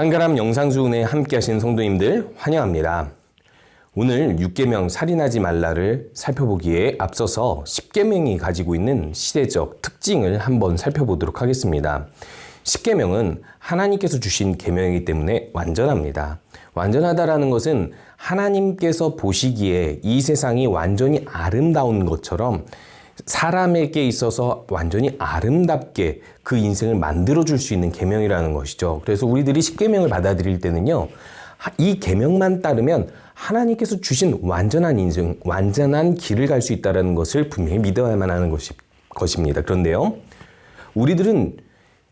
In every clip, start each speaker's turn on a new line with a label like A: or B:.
A: 한가람 영상수훈에 함께 하신 성도님들 환영합니다. 오늘 6계명 살인하지 말라를 살펴보기에 앞서서 10계명이 가지고 있는 시대적 특징을 한번 살펴보도록 하겠습니다. 10계명은 하나님께서 주신 계명이기 때문에 완전합니다. 완전하다라는 것은 하나님께서 보시기에 이 세상이 완전히 아름다운 것처럼 사람에게 있어서 완전히 아름답게 그 인생을 만들어줄 수 있는 계명이라는 것이죠. 그래서 우리들이 10계명을 받아들일 때는요, 이 계명만 따르면 하나님께서 주신 완전한 인생, 완전한 길을 갈 수 있다는 것을 분명히 믿어야만 하는 것입니다. 그런데요, 우리들은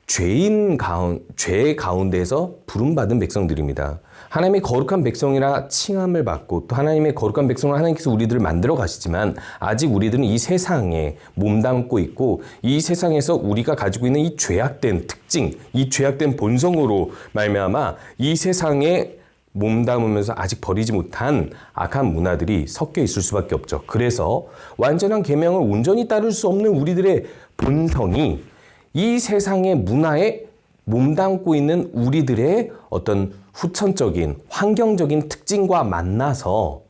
A: 죄 가운데에서 부름받은 백성들입니다. 하나님의 거룩한 백성이라 칭함을 받고 또 하나님의 거룩한 백성을 하나님께서 우리들을 만들어 가시지만 아직 우리들은 이 세상에 몸담고 있고 이 세상에서 우리가 가지고 있는 이 죄악된 특징, 이 죄악된 본성으로 말미암아 이 세상에 몸담으면서 아직 버리지 못한 악한 문화들이 섞여 있을 수밖에 없죠. 그래서 완전한 계명을 온전히 따를 수 없는 우리들의 본성이 이 세상의 문화에 몸담고 있는 우리들의 어떤 후천적인 환경적인 특징과 만나서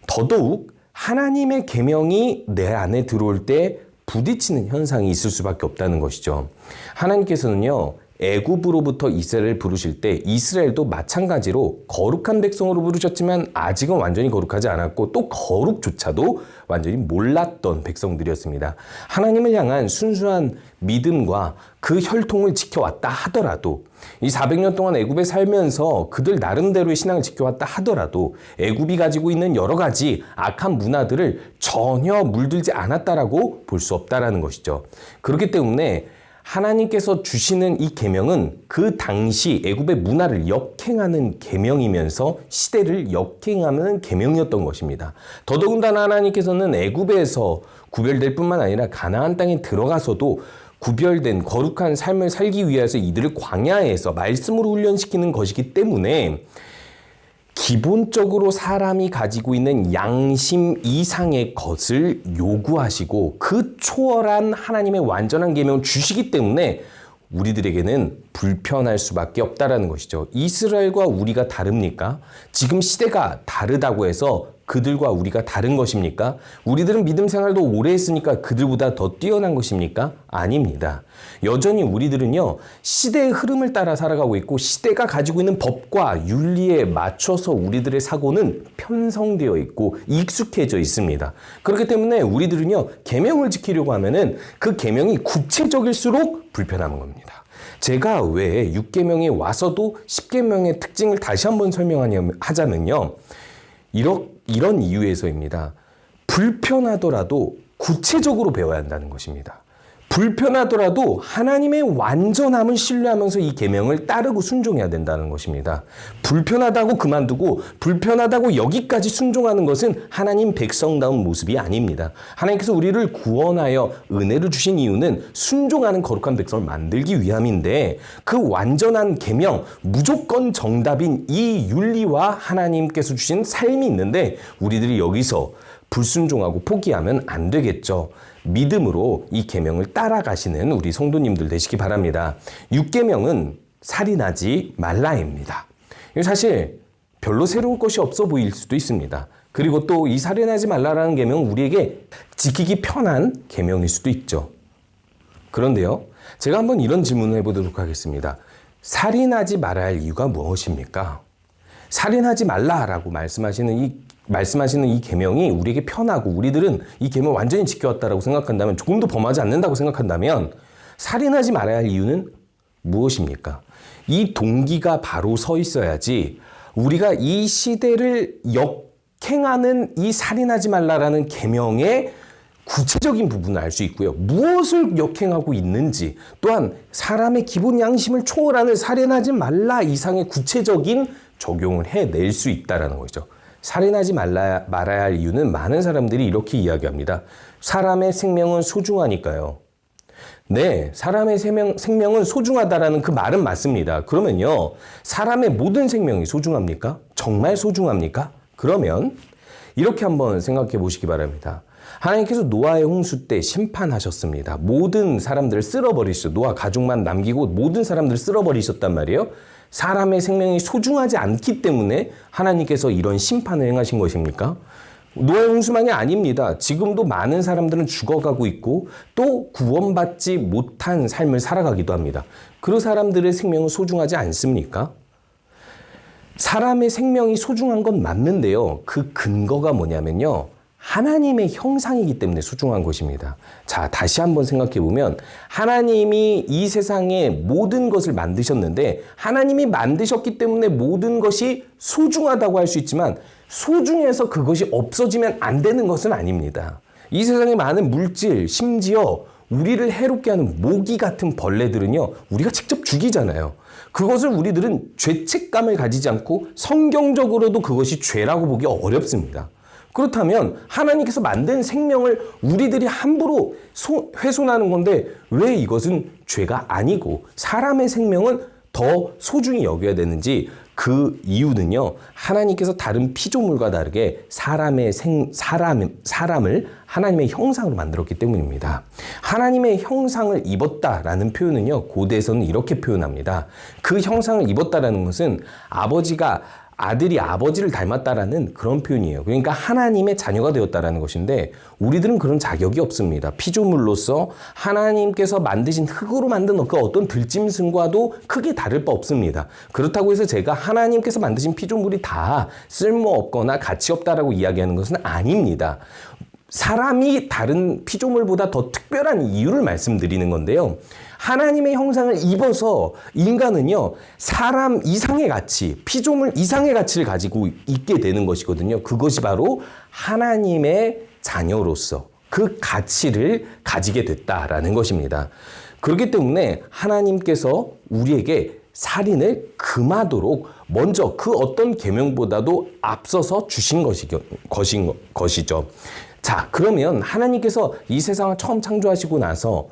A: 더더욱 하나님의 계명이 내 안에 들어올 때 부딪히는 현상이 있을 수밖에 없다는 것이죠. 하나님께서는요, 애굽으로부터 이스라엘을 부르실 때 이스라엘도 마찬가지로 거룩한 백성으로 부르셨지만 아직은 완전히 거룩하지 않았고 또 거룩조차도 완전히 몰랐던 백성들이었습니다. 하나님을 향한 순수한 믿음과 그 혈통을 지켜왔다 하더라도 이 400년 동안 애굽에 살면서 그들 나름대로의 신앙을 지켜왔다 하더라도 애굽이 가지고 있는 여러 가지 악한 문화들을 전혀 물들지 않았다라고 볼 수 없다라는 것이죠. 그렇기 때문에 하나님께서 주시는 이 계명은 그 당시 애굽의 문화를 역행하는 계명이면서 시대를 역행하는 계명이었던 것입니다. 더더군다나 하나님께서는 애굽에서 구별될 뿐만 아니라 가나안 땅에 들어가서도 구별된 거룩한 삶을 살기 위해서 이들을 광야에서 말씀으로 훈련시키는 것이기 때문에 기본적으로 사람이 가지고 있는 양심 이상의 것을 요구하시고 그 초월한 하나님의 완전한 계명을 주시기 때문에 우리들에게는 불편할 수밖에 없다라는 것이죠. 이스라엘과 우리가 다릅니까? 지금 시대가 다르다고 해서 그들과 우리가 다른 것입니까? 우리들은 믿음 생활도 오래 했으니까 그들보다 더 뛰어난 것입니까? 아닙니다. 여전히 우리들은요, 시대의 흐름을 따라 살아가고 있고 시대가 가지고 있는 법과 윤리에 맞춰서 우리들의 사고는 편성되어 있고 익숙해져 있습니다. 그렇기 때문에 우리들은요, 계명을 지키려고 하면은 그 계명이 구체적일수록 불편한 겁니다. 제가 왜 6계명에 와서도 10계명의 특징을 다시 한번 설명하자면요, 이런 이유에서입니다. 불편하더라도 구체적으로 배워야 한다는 것입니다. 불편하더라도 하나님의 완전함을 신뢰하면서 이 계명을 따르고 순종해야 된다는 것입니다. 불편하다고 그만두고 불편하다고 여기까지 순종하는 것은 하나님 백성다운 모습이 아닙니다. 하나님께서 우리를 구원하여 은혜를 주신 이유는 순종하는 거룩한 백성을 만들기 위함인데 그 완전한 계명, 무조건 정답인 이 윤리와 하나님께서 주신 삶이 있는데 우리들이 여기서 불순종하고 포기하면 안 되겠죠. 믿음으로 이 계명을 따라가시는 우리 성도님들 되시기 바랍니다. 6계명은 살인하지 말라입니다. 사실 별로 새로운 것이 없어 보일 수도 있습니다. 그리고 또 이 살인하지 말라라는 계명은 우리에게 지키기 편한 계명일 수도 있죠. 그런데요, 제가 한번 이런 질문을 해보도록 하겠습니다. 살인하지 말아야 할 이유가 무엇입니까? 살인하지 말라라고 말씀하시는 이 계명이 우리에게 편하고 우리들은 이 계명을 완전히 지켜왔다라고 생각한다면, 조금도 범하지 않는다고 생각한다면 살인하지 말아야 할 이유는 무엇입니까? 이 동기가 바로 서 있어야지 우리가 이 시대를 역행하는 이 살인하지 말라라는 계명의 구체적인 부분을 알 수 있고요. 무엇을 역행하고 있는지, 또한 사람의 기본 양심을 초월하는 살인하지 말라 이상의 구체적인 적용을 해낼 수 있다는 거죠. 살인하지 말아야 할 이유는 많은 사람들이 이렇게 이야기합니다. 사람의 생명은 소중하니까요. 네, 사람의 생명은 소중하다라는 그 말은 맞습니다. 그러면요, 사람의 모든 생명이 소중합니까? 정말 소중합니까? 그러면 이렇게 한번 생각해 보시기 바랍니다. 하나님께서 노아의 홍수 때 심판하셨습니다. 모든 사람들을 쓸어버리셨어요. 노아 가족만 남기고 모든 사람들을 쓸어버리셨단 말이에요. 사람의 생명이 소중하지 않기 때문에 하나님께서 이런 심판을 행하신 것입니까? 노아의 홍수만이 아닙니다. 지금도 많은 사람들은 죽어가고 있고 또 구원받지 못한 삶을 살아가기도 합니다. 그 사람들의 생명은 소중하지 않습니까? 사람의 생명이 소중한 건 맞는데요. 그 근거가 뭐냐면요. 하나님의 형상이기 때문에 소중한 것입니다. 자, 다시 한번 생각해 보면 하나님이 이 세상의 모든 것을 만드셨는데 하나님이 만드셨기 때문에 모든 것이 소중하다고 할 수 있지만 소중해서 그것이 없어지면 안 되는 것은 아닙니다. 이 세상의 많은 물질, 심지어 우리를 해롭게 하는 모기 같은 벌레들은요, 우리가 직접 죽이잖아요. 그것을 우리들은 죄책감을 가지지 않고 성경적으로도 그것이 죄라고 보기 어렵습니다. 그렇다면 하나님께서 만든 생명을 우리들이 함부로 훼손하는 건데 왜 이것은 죄가 아니고 사람의 생명은 더 소중히 여겨야 되는지 그 이유는요. 하나님께서 다른 피조물과 다르게 사람을 하나님의 형상으로 만들었기 때문입니다. 하나님의 형상을 입었다라는 표현은요. 고대에서는 이렇게 표현합니다. 그 형상을 입었다라는 것은 아들이 아버지를 닮았다라는 그런 표현이에요. 그러니까 하나님의 자녀가 되었다라는 것인데 우리들은 그런 자격이 없습니다. 피조물로서 하나님께서 만드신 흙으로 만든 그 어떤 들짐승과도 크게 다를 바 없습니다. 그렇다고 해서 제가 하나님께서 만드신 피조물이 다 쓸모없거나 가치 없다라고 이야기하는 것은 아닙니다. 사람이 다른 피조물보다 더 특별한 이유를 말씀드리는 건데요. 하나님의 형상을 입어서 인간은요, 사람 이상의 가치, 피조물 이상의 가치를 가지고 있게 되는 것이거든요. 그것이 바로 하나님의 자녀로서 그 가치를 가지게 됐다라는 것입니다. 그렇기 때문에 하나님께서 우리에게 살인을 금하도록 먼저 그 어떤 계명보다도 앞서서 주신 것이죠. 자, 그러면 하나님께서 이 세상을 처음 창조하시고 나서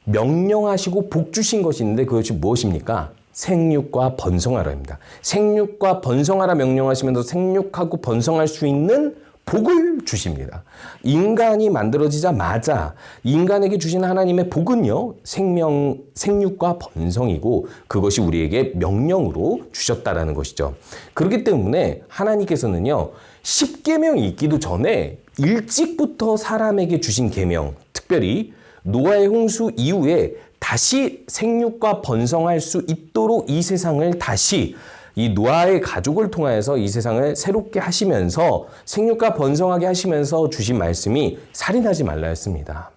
A: 명령하시고 복 주신 것이 있는데 그것이 무엇입니까? 생육과 번성하라입니다. 생육과 번성하라 명령하시면서 생육하고 번성할 수 있는 복을 주십니다. 인간이 만들어지자마자 인간에게 주신 하나님의 복은요, 생육과 번성이고 그것이 우리에게 명령으로 주셨다라는 것이죠. 그렇기 때문에 하나님께서는요, 10계명이 있기도 전에 일찍부터 사람에게 주신 계명, 특별히 노아의 홍수 이후에 다시 생육과 번성할 수 있도록 이 세상을 다시 이 노아의 가족을 통하여서 이 세상을 새롭게 하시면서 생육과 번성하게 하시면서 주신 말씀이 살인하지 말라였습니다.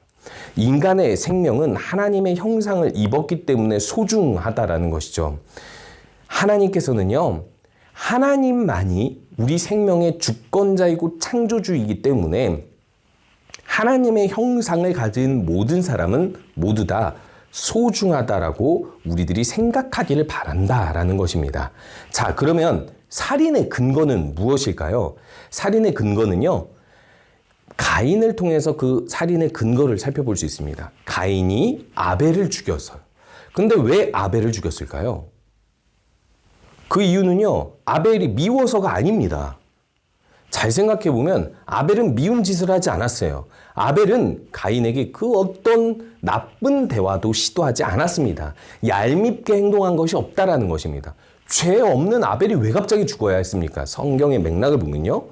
A: 인간의 생명은 하나님의 형상을 입었기 때문에 소중하다라는 것이죠. 하나님께서는요, 하나님만이 우리 생명의 주권자이고 창조주이기 때문에 하나님의 형상을 가진 모든 사람은 모두 다 소중하다라고 우리들이 생각하기를 바란다라는 것입니다. 자, 그러면 살인의 근거는 무엇일까요? 살인의 근거는요, 가인을 통해서 그 살인의 근거를 살펴볼 수 있습니다. 가인이 아벨을 죽였어요. 근데 왜 아벨을 죽였을까요? 그 이유는요, 아벨이 미워서가 아닙니다. 잘 생각해보면 아벨은 미운 짓을 하지 않았어요. 아벨은 가인에게 그 어떤 나쁜 대화도 시도하지 않았습니다. 얄밉게 행동한 것이 없다라는 것입니다. 죄 없는 아벨이 왜 갑자기 죽어야 했습니까? 성경의 맥락을 보면요,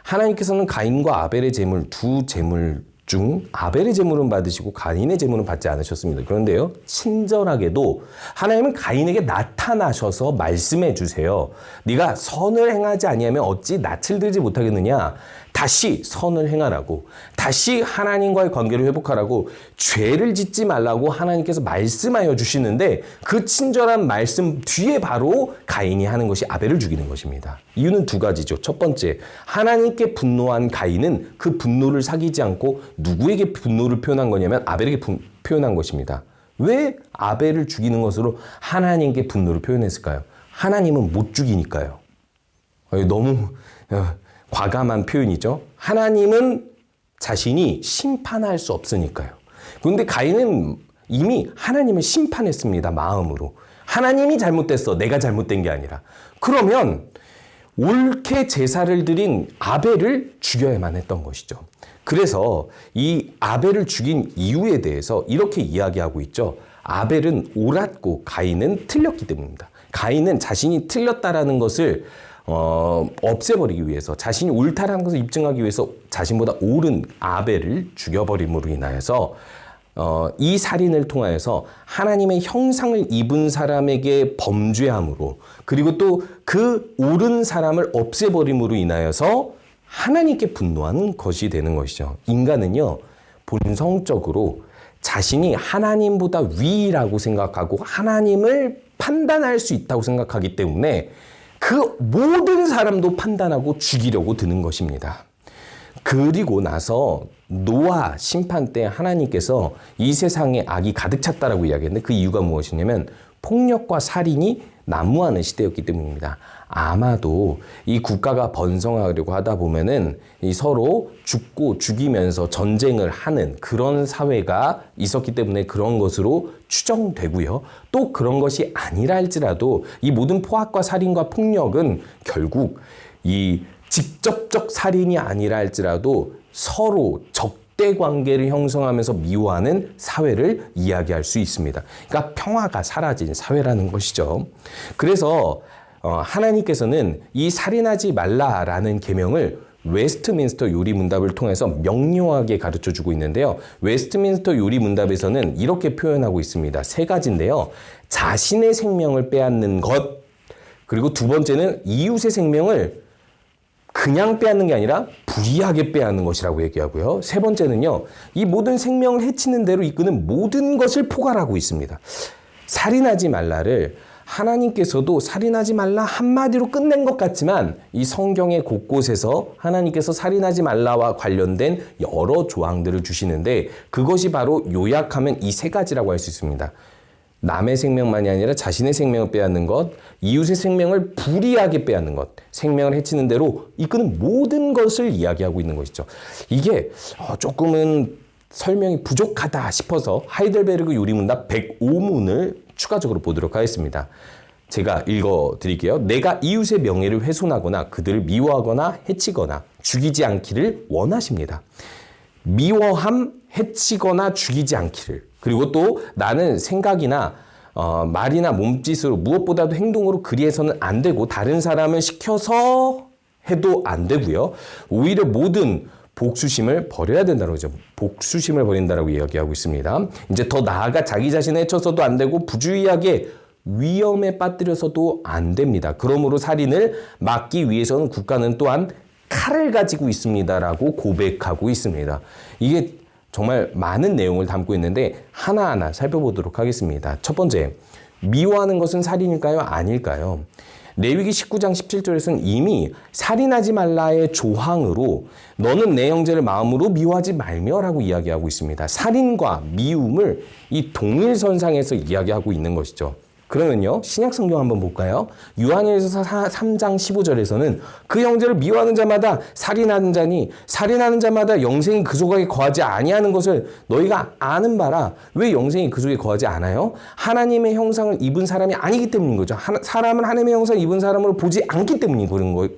A: 하나님께서는 가인과 아벨의 제물, 두 제물 중 아벨의 제물은 받으시고 가인의 제물은 받지 않으셨습니다. 그런데요, 친절하게도 하나님은 가인에게 나타나셔서 말씀해 주세요. 네가 선을 행하지 아니하면 어찌 낯을 들지 못하겠느냐. 다시 선을 행하라고, 다시 하나님과의 관계를 회복하라고, 죄를 짓지 말라고 하나님께서 말씀하여 주시는데 그 친절한 말씀 뒤에 바로 가인이 하는 것이 아벨을 죽이는 것입니다. 이유는 두 가지죠. 첫 번째, 하나님께 분노한 가인은 그 분노를 사귀지 않고 누구에게 분노를 표현한 거냐면 아벨에게 표현한 것입니다. 왜 아벨을 죽이는 것으로 하나님께 분노를 표현했을까요? 하나님은 못 죽이니까요. 너무 과감한 표현이죠. 하나님은 자신이 심판할 수 없으니까요. 그런데 가인은 이미 하나님을 심판했습니다. 마음으로. 하나님이 잘못됐어. 내가 잘못된 게 아니라. 그러면 옳게 제사를 드린 아벨을 죽여야만 했던 것이죠. 그래서 이 아벨을 죽인 이유에 대해서 이렇게 이야기하고 있죠. 아벨은 옳았고 가인은 틀렸기 때문입니다. 가인은 자신이 틀렸다라는 것을 없애버리기 위해서, 자신이 옳다라는 것을 입증하기 위해서 자신보다 옳은 아벨을 죽여버림으로 인하여서 이 살인을 통하여서 하나님의 형상을 입은 사람에게 범죄함으로, 그리고 또 그 옳은 사람을 없애버림으로 인하여서 하나님께 분노하는 것이 되는 것이죠. 인간은요, 본성적으로 자신이 하나님보다 위라고 생각하고 하나님을 판단할 수 있다고 생각하기 때문에 그 모든 사람도 판단하고 죽이려고 드는 것입니다. 그리고 나서 노아 심판 때 하나님께서 이 세상에 악이 가득 찼다라고 이야기했는데, 그 이유가 무엇이냐면 폭력과 살인이 난무하는 시대였기 때문입니다. 아마도 이 국가가 번성하려고 하다 보면은 이 서로 죽고 죽이면서 전쟁을 하는 그런 사회가 있었기 때문에 그런 것으로 추정되고요. 또 그런 것이 아니라 할지라도 이 모든 포악과 살인과 폭력은 결국 이 직접적 살인이 아니라 할지라도 서로 적대 관계를 형성하면서 미워하는 사회를 이야기할 수 있습니다. 그러니까 평화가 사라진 사회라는 것이죠. 그래서 하나님께서는 이 살인하지 말라라는 계명을 웨스트민스터 요리문답을 통해서 명료하게 가르쳐주고 있는데요. 웨스트민스터 요리문답에서는 이렇게 표현하고 있습니다. 세 가지인데요. 자신의 생명을 빼앗는 것, 그리고 두 번째는 이웃의 생명을 그냥 빼앗는 게 아니라 불의하게 빼앗는 것이라고 얘기하고요. 세 번째는요, 이 모든 생명을 해치는 대로 이끄는 모든 것을 포괄하고 있습니다. 살인하지 말라를 하나님께서도 살인하지 말라 한마디로 끝낸 것 같지만, 이 성경의 곳곳에서 하나님께서 살인하지 말라와 관련된 여러 조항들을 주시는데, 그것이 바로 요약하면 이 세 가지라고 할 수 있습니다. 남의 생명만이 아니라 자신의 생명을 빼앗는 것, 이웃의 생명을 불의하게 빼앗는 것, 생명을 해치는 대로 이끄는 모든 것을 이야기하고 있는 것이죠. 이게 조금은 설명이 부족하다 싶어서 하이델베르그 요리문답 105문을 추가적으로 보도록 하겠습니다. 제가 읽어드릴게요. 내가 이웃의 명예를 훼손하거나 그들을 미워하거나 해치거나 죽이지 않기를 원하십니다. 미워함, 해치거나 죽이지 않기를. 그리고 또 나는 생각이나 말이나 몸짓으로 무엇보다도 행동으로 그리해서는 안 되고, 다른 사람을 시켜서 해도 안 되고요. 오히려 모든 복수심을 버려야 된다고 하죠. 복수심을 버린다라고 이야기하고 있습니다. 이제 더 나아가 자기 자신을 해쳐서도 안 되고 부주의하게 위험에 빠뜨려서도 안 됩니다. 그러므로 살인을 막기 위해서는 국가는 또한 칼을 가지고 있습니다라고 고백하고 있습니다. 이게 정말 많은 내용을 담고 있는데 하나하나 살펴보도록 하겠습니다. 첫 번째, 미워하는 것은 살인일까요? 아닐까요? 레위기 19장 17절에서는 이미 살인하지 말라의 조항으로 너는 내 형제를 마음으로 미워하지 말며라고 이야기하고 있습니다. 살인과 미움을 이 동일선상에서 이야기하고 있는 것이죠. 그러면요, 신약 성경 한번 볼까요? 요한일서 3장 15절에서는 그 형제를 미워하는 자마다 살인하는 자니 살인하는 자마다 영생이 그 속에 거하지 아니하는 것을 너희가 아는 바라. 왜 영생이 그 속에 거하지 않아요? 하나님의 형상을 입은 사람이 아니기 때문인 거죠. 사람은 하나님의 형상을 입은 사람으로 보지 않기 때문이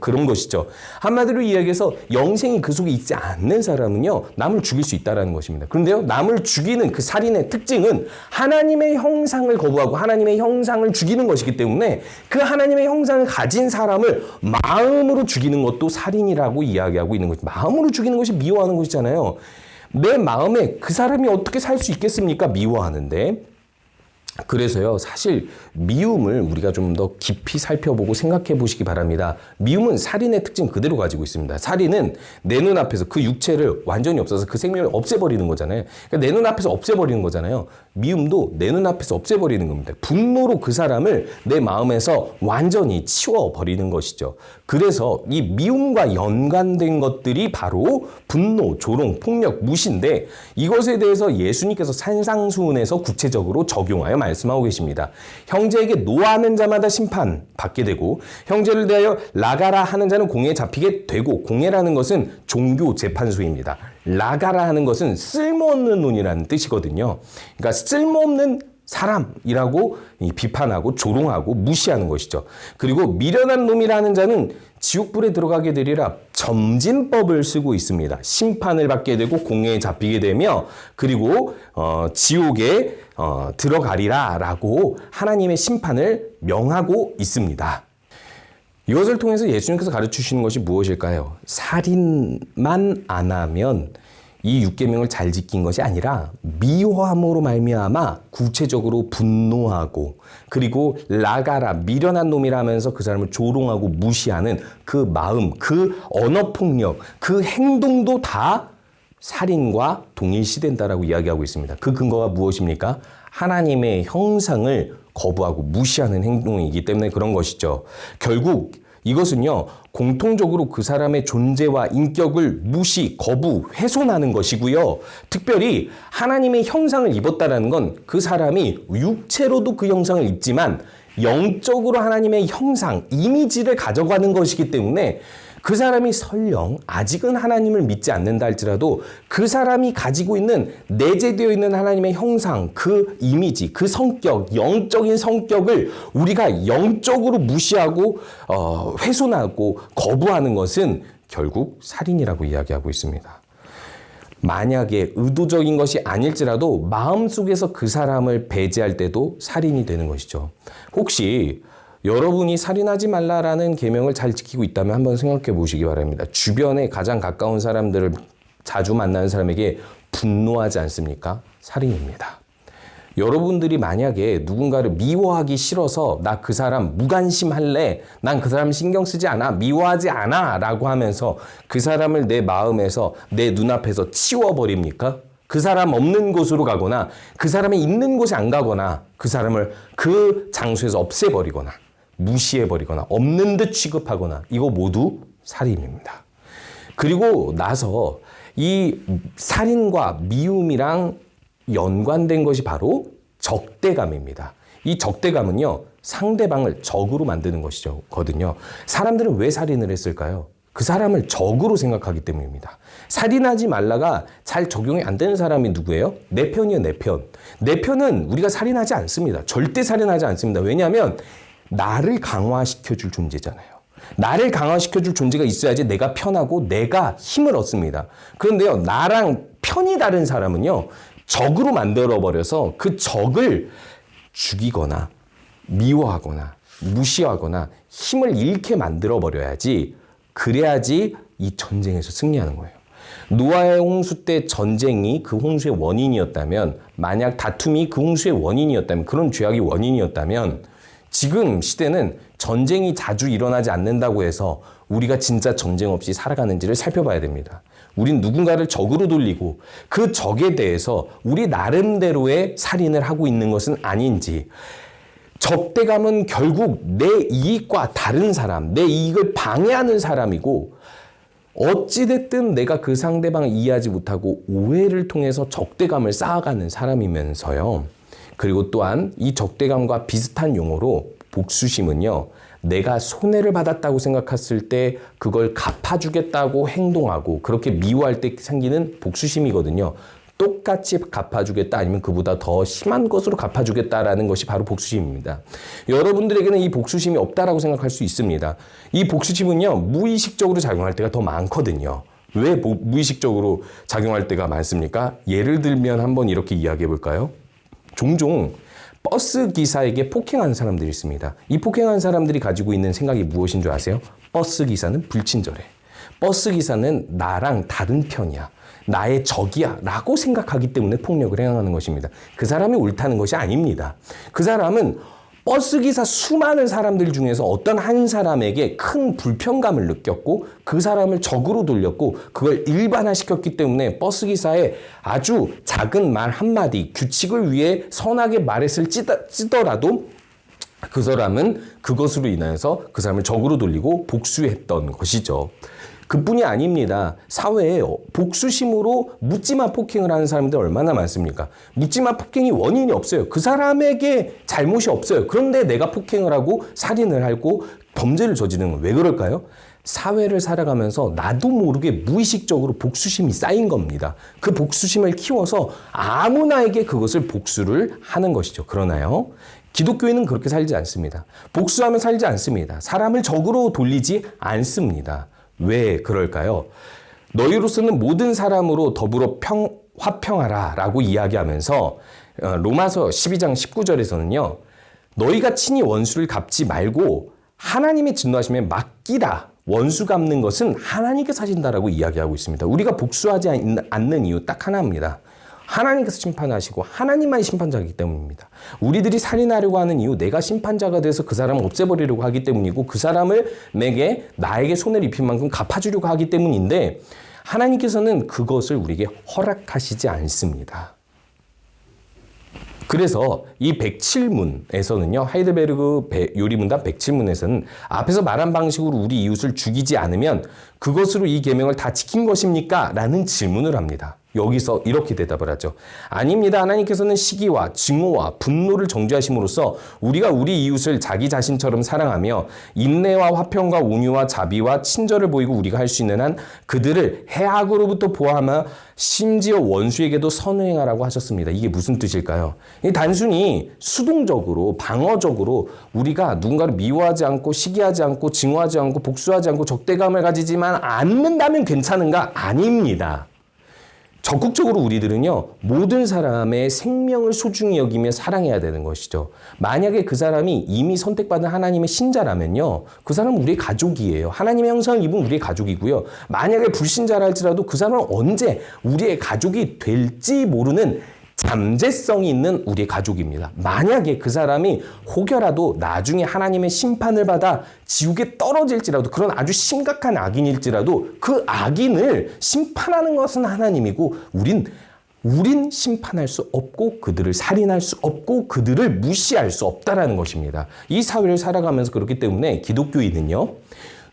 A: 그런 것이죠. 한마디로 이야기해서 영생이 그 속에 있지 않는 사람은요, 남을 죽일 수 있다는 것입니다. 그런데요, 남을 죽이는 그 살인의 특징은 하나님의 형상을 거부하고 하나님의 형상을 죽이는 것이기 때문에 그 하나님의 형상을 가진 사람을 마음으로 죽이는 것도 살인이라고 이야기하고 있는 거죠. 마음으로 죽이는 것이 미워하는 것이잖아요. 내 마음에 그 사람이 어떻게 살 수 있겠습니까? 미워하는데. 그래서요, 사실 미움을 우리가 좀 더 깊이 살펴보고 생각해 보시기 바랍니다. 미움은 살인의 특징 그대로 가지고 있습니다. 살인은 내 눈앞에서 그 육체를 완전히 없애서 그 생명을 없애버리는 거잖아요. 그러니까 내 눈앞에서 없애버리는 거잖아요. 미움도 내 눈앞에서 없애버리는 겁니다. 분노로 그 사람을 내 마음에서 완전히 치워버리는 것이죠. 그래서 이 미움과 연관된 것들이 바로 분노, 조롱, 폭력, 무시인데, 이것에 대해서 예수님께서 산상수훈에서 구체적으로 적용하여 말씀하고 계십니다. 형제에게 노하는 자마다 심판 받게 되고, 형제를 대하여 라가라 하는 자는 공회에 잡히게 되고, 공회라는 것은 종교 재판소입니다. 라가라 하는 것은 쓸모없는 논이라는 뜻이거든요. 그러니까 쓸모없는 사람이라고 비판하고 조롱하고 무시하는 것이죠. 그리고 미련한 놈이라는 자는 지옥불에 들어가게 되리라 점진법을 쓰고 있습니다. 심판을 받게 되고 공회에 잡히게 되며 그리고 지옥에 들어가리라 라고 하나님의 심판을 명하고 있습니다. 이것을 통해서 예수님께서 가르치시는 것이 무엇일까요? 살인만 안 하면 이 6계명을 잘 지킨 것이 아니라 미워함으로 말미암아 구체적으로 분노하고 그리고 라가라 미련한 놈이라면서 그 사람을 조롱하고 무시하는 그 마음, 그 언어폭력, 그 행동도 다 살인과 동일시된다라고 이야기하고 있습니다. 그 근거가 무엇입니까? 하나님의 형상을 거부하고 무시하는 행동이기 때문에 그런 것이죠. 결국 이것은요, 공통적으로 그 사람의 존재와 인격을 무시, 거부, 훼손하는 것이고요. 특별히 하나님의 형상을 입었다라는 건 그 사람이 육체로도 그 형상을 입지만 영적으로 하나님의 형상, 이미지를 가져가는 것이기 때문에 그 사람이 설령 아직은 하나님을 믿지 않는다 할지라도 그 사람이 가지고 있는 내재되어 있는 하나님의 형상, 그 이미지, 그 성격, 영적인 성격을 우리가 영적으로 무시하고 훼손하고 거부하는 것은 결국 살인이라고 이야기하고 있습니다. 만약에 의도적인 것이 아닐지라도 마음속에서 그 사람을 배제할 때도 살인이 되는 것이죠. 혹시 여러분이 살인하지 말라라는 계명을 잘 지키고 있다면 한번 생각해 보시기 바랍니다. 주변에 가장 가까운 사람들을 자주 만나는 사람에게 분노하지 않습니까? 살인입니다. 여러분들이 만약에 누군가를 미워하기 싫어서 나 그 사람 무관심할래, 난 그 사람 신경 쓰지 않아, 미워하지 않아 라고 하면서 그 사람을 내 마음에서 내 눈앞에서 치워버립니까? 그 사람 없는 곳으로 가거나 그 사람이 있는 곳에 안 가거나 그 사람을 그 장소에서 없애버리거나 무시해버리거나 없는 듯 취급하거나 이거 모두 살인입니다. 그리고 나서 이 살인과 미움이랑 연관된 것이 바로 적대감입니다. 이 적대감은요, 상대방을 적으로 만드는 것이거든요. 사람들은 왜 살인을 했을까요? 그 사람을 적으로 생각하기 때문입니다. 살인하지 말라가 잘 적용이 안 되는 사람이 누구예요? 내 편이요, 내 편. 내 편은 우리가 살인하지 않습니다. 절대 살인하지 않습니다. 왜냐하면 나를 강화시켜줄 존재잖아요. 나를 강화시켜줄 존재가 있어야지 내가 편하고 내가 힘을 얻습니다. 그런데요, 나랑 편이 다른 사람은요, 적으로 만들어버려서 그 적을 죽이거나 미워하거나 무시하거나 힘을 잃게 만들어버려야지, 그래야지 이 전쟁에서 승리하는 거예요. 노아의 홍수 때 전쟁이 그 홍수의 원인이었다면, 만약 다툼이 그 홍수의 원인이었다면, 그런 죄악이 원인이었다면 지금 시대는 전쟁이 자주 일어나지 않는다고 해서 우리가 진짜 전쟁 없이 살아가는지를 살펴봐야 됩니다. 우린 누군가를 적으로 돌리고 그 적에 대해서 우리 나름대로의 살인을 하고 있는 것은 아닌지, 적대감은 결국 내 이익과 다른 사람, 내 이익을 방해하는 사람이고, 어찌됐든 내가 그 상대방을 이해하지 못하고 오해를 통해서 적대감을 쌓아가는 사람이면서요. 그리고 또한 이 적대감과 비슷한 용어로 복수심은요, 내가 손해를 받았다고 생각했을 때 그걸 갚아주겠다고 행동하고 그렇게 미워할 때 생기는 복수심이거든요. 똑같이 갚아주겠다, 아니면 그보다 더 심한 것으로 갚아주겠다라는 것이 바로 복수심입니다. 여러분들에게는 이 복수심이 없다라고 생각할 수 있습니다. 이 복수심은요, 무의식적으로 작용할 때가 더 많거든요. 왜 무의식적으로 작용할 때가 많습니까? 예를 들면 한번 이렇게 이야기해 볼까요? 종종 버스 기사에게 폭행하는 사람들이 있습니다. 이 폭행하는 사람들이 가지고 있는 생각이 무엇인 줄 아세요? 버스 기사는 불친절해. 버스 기사는 나랑 다른 편이야. 나의 적이야 라고 생각하기 때문에 폭력을 행하는 것입니다. 그 사람이 옳다는 것이 아닙니다. 그 사람은 버스기사 수많은 사람들 중에서 어떤 한 사람에게 큰 불편감을 느꼈고 그 사람을 적으로 돌렸고 그걸 일반화시켰기 때문에 버스기사의 아주 작은 말 한마디, 규칙을 위해 선하게 말했을지더라도 그 사람은 그것으로 인해서 그 사람을 적으로 돌리고 복수했던 것이죠. 그뿐이 아닙니다. 사회에 복수심으로 묻지마 폭행을 하는 사람들 얼마나 많습니까? 묻지마 폭행이 원인이 없어요. 그 사람에게 잘못이 없어요. 그런데 내가 폭행을 하고 살인을 하고 범죄를 저지르는 건 왜 그럴까요? 사회를 살아가면서 나도 모르게 무의식적으로 복수심이 쌓인 겁니다. 그 복수심을 키워서 아무나에게 그것을 복수를 하는 것이죠. 그러나요? 기독교인은 그렇게 살지 않습니다. 복수하며 살지 않습니다. 사람을 적으로 돌리지 않습니다. 왜 그럴까요? 너희로서는 모든 사람으로 더불어 화평하라 라고 이야기하면서 로마서 12장 19절에서는요. 너희가 친히 원수를 갚지 말고 하나님의 진노하심에 맡기라. 원수 갚는 것은 하나님께서 하신다라고 이야기하고 있습니다. 우리가 복수하지 않는 이유 딱 하나입니다. 하나님께서 심판하시고 하나님만이 심판자이기 때문입니다. 우리들이 살인하려고 하는 이유 내가 심판자가 돼서 그 사람을 없애버리려고 하기 때문이고 그 사람을 나에게 손을 입힌 만큼 갚아주려고 하기 때문인데 하나님께서는 그것을 우리에게 허락하시지 않습니다. 그래서 이 107문에서는요. 하이델베르그 요리문답 107문에서는 앞에서 말한 방식으로 우리 이웃을 죽이지 않으면 그것으로 이 계명을 다 지킨 것입니까? 라는 질문을 합니다. 여기서 이렇게 대답을 하죠. 아닙니다. 하나님께서는 시기와 증오와 분노를 정죄하심으로써 우리가 우리 이웃을 자기 자신처럼 사랑하며 인내와 화평과 온유와 자비와 친절을 보이고 우리가 할 수 있는 한 그들을 해악으로부터 보호하며 심지어 원수에게도 선행하라고 하셨습니다. 이게 무슨 뜻일까요? 단순히 수동적으로 방어적으로 우리가 누군가를 미워하지 않고 시기하지 않고 증오하지 않고 복수하지 않고 적대감을 가지지만 않는다면 괜찮은가? 아닙니다. 적극적으로 우리들은요, 모든 사람의 생명을 소중히 여기며 사랑해야 되는 것이죠. 만약에 그 사람이 이미 선택받은 하나님의 신자라면요, 그 사람은 우리의 가족이에요. 하나님의 형상을 입은 우리의 가족이고요. 만약에 불신자라 할지라도 그 사람은 언제 우리의 가족이 될지 모르는 잠재성이 있는 우리의 가족입니다. 만약에 그 사람이 혹여라도 나중에 하나님의 심판을 받아 지옥에 떨어질지라도 그런 아주 심각한 악인일지라도 그 악인을 심판하는 것은 하나님이고 우린 심판할 수 없고 그들을 살인할 수 없고 그들을 무시할 수 없다라는 것입니다. 이 사회를 살아가면서 그렇기 때문에 기독교인은요.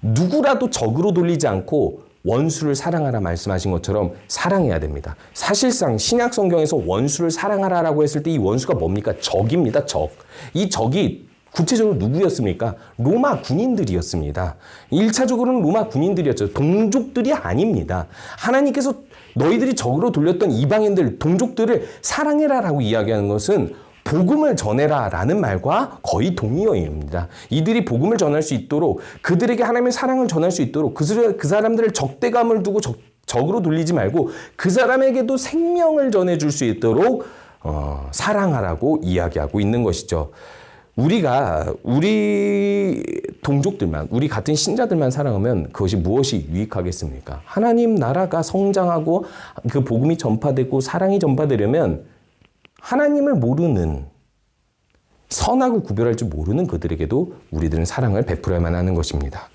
A: 누구라도 적으로 돌리지 않고 원수를 사랑하라 말씀하신 것처럼 사랑해야 됩니다. 사실상 신약 성경에서 원수를 사랑하라라고 했을 때 이 원수가 뭡니까? 적입니다. 적. 이 적이 구체적으로 누구였습니까? 로마 군인들이었습니다. 1차적으로는 로마 군인들이었죠. 동족들이 아닙니다. 하나님께서 너희들이 적으로 돌렸던 이방인들, 동족들을 사랑해라라고 이야기하는 것은 복음을 전해라 라는 말과 거의 동의어입니다. 이들이 복음을 전할 수 있도록 그들에게 하나님의 사랑을 전할 수 있도록 그 사람들을 적대감을 두고 적으로 돌리지 말고 그 사람에게도 생명을 전해줄 수 있도록 사랑하라고 이야기하고 있는 것이죠. 우리가 우리 동족들만 우리 같은 신자들만 사랑하면 그것이 무엇이 유익하겠습니까? 하나님 나라가 성장하고 그 복음이 전파되고 사랑이 전파되려면 하나님을 모르는 선악을 구별할 줄 모르는 그들에게도 우리들은 사랑을 베풀어야만 하는 것입니다.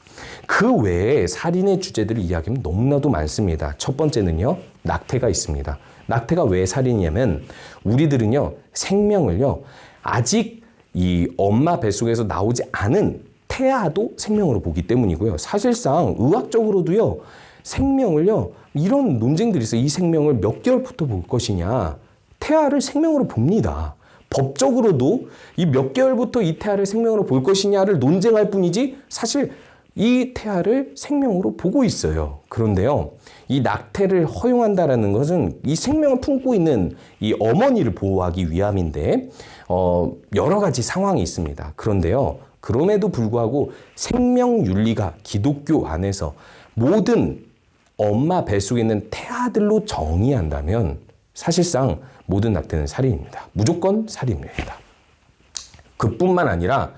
A: 그 외에 살인의 주제들을 이야기하면 너무나도 많습니다. 첫 번째는요. 낙태가 있습니다. 낙태가 왜 살인이냐면 우리들은요. 생명을요. 아직 이 엄마 뱃속에서 나오지 않은 태아도 생명으로 보기 때문이고요. 사실상 의학적으로도요. 생명을요. 이런 논쟁들이 있어요. 이 생명을 몇 개월부터 볼 것이냐. 태아를 생명으로 봅니다. 법적으로도 이 몇 개월부터 이 태아를 생명으로 볼 것이냐를 논쟁할 뿐이지 사실 이 태아를 생명으로 보고 있어요. 그런데요, 이 낙태를 허용한다라는 것은 이 생명을 품고 있는 이 어머니를 보호하기 위함인데 여러 가지 상황이 있습니다. 그런데요, 그럼에도 불구하고 생명윤리가 기독교 안에서 모든 엄마 뱃속에 있는 태아들로 정의한다면 사실상 모든 낙태는 살인입니다. 무조건 살인입니다. 그뿐만 아니라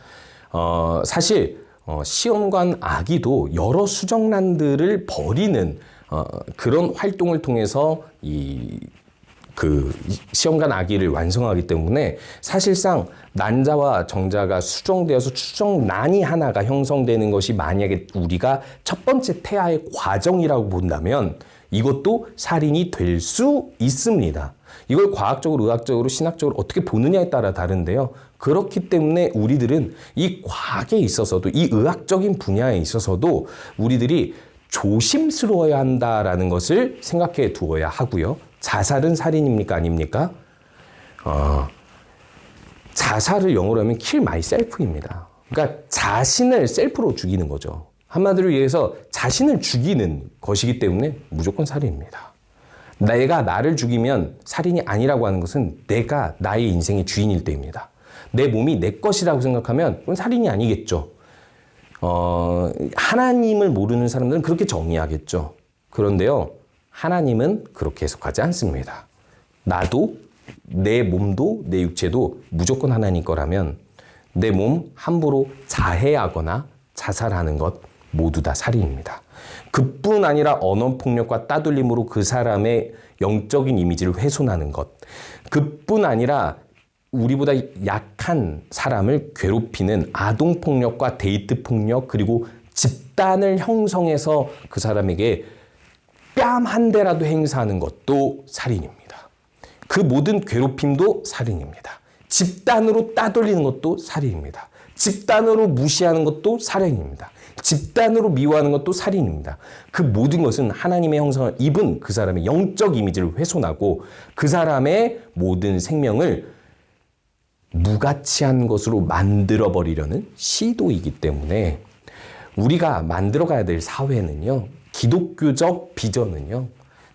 A: 사실 시험관 아기도 여러 수정란들을 버리는 그런 활동을 통해서 그 시험관 아기를 완성하기 때문에 사실상 난자와 정자가 수정되어서 수정란이 하나가 형성되는 것이 만약에 우리가 첫 번째 태아의 과정이라고 본다면 이것도 살인이 될 수 있습니다. 이걸 과학적으로, 의학적으로, 신학적으로 어떻게 보느냐에 따라 다른데요. 그렇기 때문에 우리들은 이 과학에 있어서도, 이 의학적인 분야에 있어서도 우리들이 조심스러워야 한다라는 것을 생각해 두어야 하고요. 자살은 살인입니까? 아닙니까? 자살을 영어로 하면 kill myself입니다. 그러니까 자신을 셀프로 죽이는 거죠. 한마디로 얘기해서 자신을 죽이는 것이기 때문에 무조건 살인입니다. 내가 나를 죽이면 살인이 아니라고 하는 것은 내가 나의 인생의 주인일 때입니다. 내 몸이 내 것이라고 생각하면 그건 살인이 아니겠죠. 하나님을 모르는 사람들은 그렇게 정의하겠죠. 그런데요, 하나님은 그렇게 해석하지 않습니다. 나도, 내 몸도, 내 육체도 무조건 하나님 거라면 내 몸 함부로 자해하거나 자살하는 것 모두 다 살인입니다. 그뿐 아니라 언어폭력과 따돌림으로 그 사람의 영적인 이미지를 훼손하는 것, 그뿐 아니라 우리보다 약한 사람을 괴롭히는 아동폭력과 데이트폭력, 그리고 집단을 형성해서 그 사람에게 뺨 한 대라도 행사하는 것도 살인입니다. 그 모든 괴롭힘도 살인입니다. 집단으로 따돌리는 것도 살인입니다. 집단으로 무시하는 것도 살인입니다. 집단으로 미워하는 것도 살인입니다. 그 모든 것은 하나님의 형상을 입은 그 사람의 영적 이미지를 훼손하고 그 사람의 모든 생명을 무가치한 것으로 만들어버리려는 시도이기 때문에 우리가 만들어가야 될 사회는요, 기독교적 비전은요,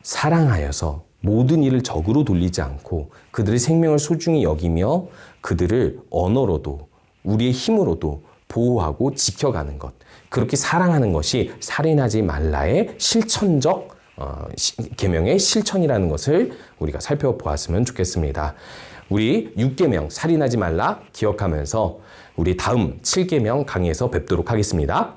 A: 사랑하여서 모든 일을 적으로 돌리지 않고 그들의 생명을 소중히 여기며 그들을 언어로도 우리의 힘으로도 보호하고 지켜가는 것, 그렇게 사랑하는 것이 살인하지 말라의 실천적 계명의 실천이라는 것을 우리가 살펴보았으면 좋겠습니다. 우리 6계명 살인하지 말라 기억하면서 우리 다음 7계명 강의에서 뵙도록 하겠습니다.